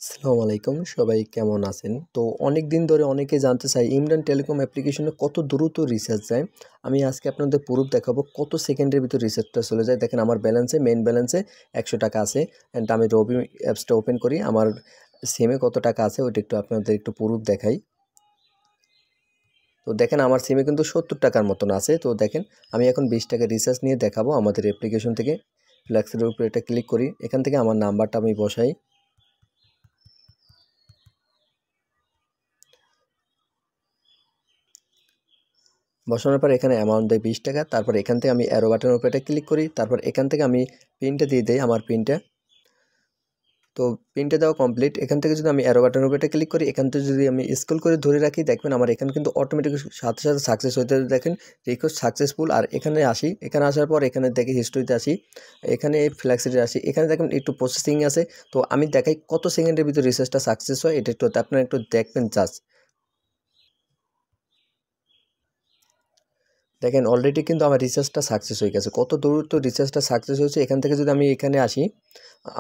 আসসালামু আলাইকুম, সবাই কেমন আছেন? তো অনেক দিন ধরে অনেকে জানতে চায় ইমরান টেলিকম অ্যাপ্লিকেশনে কত দ্রুত রিচার্জ যায়। আমি আজকে আপনাদের প্রুফ দেখাবো কত সেকেন্ডের ভিতর রিচার্জটা চলে যায়। দেখেন আমার ব্যালেন্সে মেইন ব্যালেন্সে ১০০ টাকা আছে। অ্যান্ড আমি রবি অ্যাপসটা ওপেন করি, আমার সিমে কত টাকা আছে ওইটা একটু আপনাদের একটু প্রুফ দেখাই। তো দেখেন আমার সিমে কিন্তু ৭০ টাকার মতন আছে। তো দেখেন আমি এখন ২০ টাকা রিচার্জ নিয়ে দেখাবো আমাদের অ্যাপ্লিকেশন থেকে। ফ্লেক্সিলোড উপরে এটা ক্লিক করি, এখান থেকে আমার নাম্বারটা আমি বসাই। বসানোর পর এখানে অ্যামাউন্ট দেয় ২০ টাকা। তারপর এখান থেকে আমি অ্যারো বাটনের উপর এটা ক্লিক করি। তারপর এখান থেকে আমি পিনটা দিয়ে দেই, আমার পিনটা। তো পিনটা দেওয়া কমপ্লিট। এখান থেকে যদি আমি অ্যারো বাটনের উপর এটা ক্লিক করি, এখান থেকে যদি আমি স্ক্রল করে ধরে রাখি, দেখবেন আমার এখানে কিন্তু অটোমেটিক সাথে সাথে সাকসেস হইতে দেখেন রিকোয়েস্ট সাকসেসফুল। আর এখানে আসি, এখানে আসার পর এখানে দেখি হিস্ট্রিতে আসি, এখানে ফ্ল্যাক্সিতে আসি, এখানে দেখেন একটু প্রসেসিং আছে। তো আমি দেখাই কত সেকেন্ডের ভিতর রিসার্চটা সাকসেস হয়, এটা একটু আপনারা একটু দেখবেন জাস্ট। দেখেন অলরেডি কিন্তু আমার রিচার্জটা সাকসেস হয়ে গেছে। কত দ্রুত রিচার্জটা সাকসেস হয়েছে। এখান থেকে যদি আমি এখানে আসি,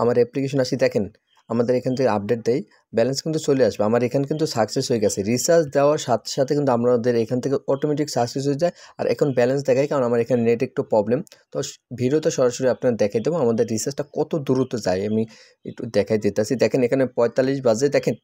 আমার অ্যাপ্লিকেশন আসি, দেখেন আমাদের এখান থেকে আপডেট দেই, ব্যালেন্স কিন্তু চলে আসবে। আমার এখানে কিন্তু সাকসেস হয়ে গেছে। রিচার্জ দেওয়ার সাথে সাথে কিন্তু আমাদের এখান থেকে অটোমেটিক সাকসেস হয়ে যায়। আর এখন ব্যালেন্স দেখাই, কারণ আমার এখানে নেট একটু প্রবলেম। তো ভিডিওতে সরাসরি আপনার দেখাই দেবো আমাদের রিচার্জটা কত দ্রুত যায়। আমি একটু দেখাই দিতেছি। দেখেন এখানে ৪৫ বাজে, দেখেন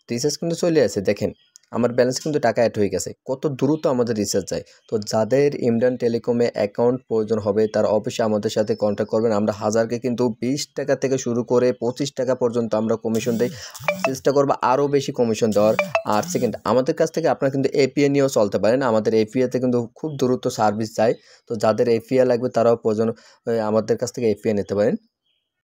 রিচার্জ কিন্তু চলে আসে। দেখেন আমার ব্যালেন্স কিন্তু টাকা অ্যাড হয়ে গেছে। কত দ্রুত আমাদের রিচার্জ যায়। তো যাদের ইমরান টেলিকমে অ্যাকাউন্ট প্রয়োজন হবে তারা অবশ্যই আমাদের সাথে কন্ট্যাক্ট করবেন। আমরা হাজারকে কিন্তু ২০ টাকা থেকে শুরু করে ২৫ টাকা পর্যন্ত আমরা কমিশন দেই। চেষ্টা করবো আরও বেশি কমিশন দেওয়ার। আর সেকেন্ড, আমাদের কাছ থেকে আপনারা কিন্তু এপিআই নিয়েও চলতে পারেন। আমাদের এপিআইতে কিন্তু খুব দ্রুত সার্ভিস যায়। তো যাদের এপিআই লাগবে তারাও প্রয়োজন আমাদের কাছ থেকে এপিআই নিতে পারেন।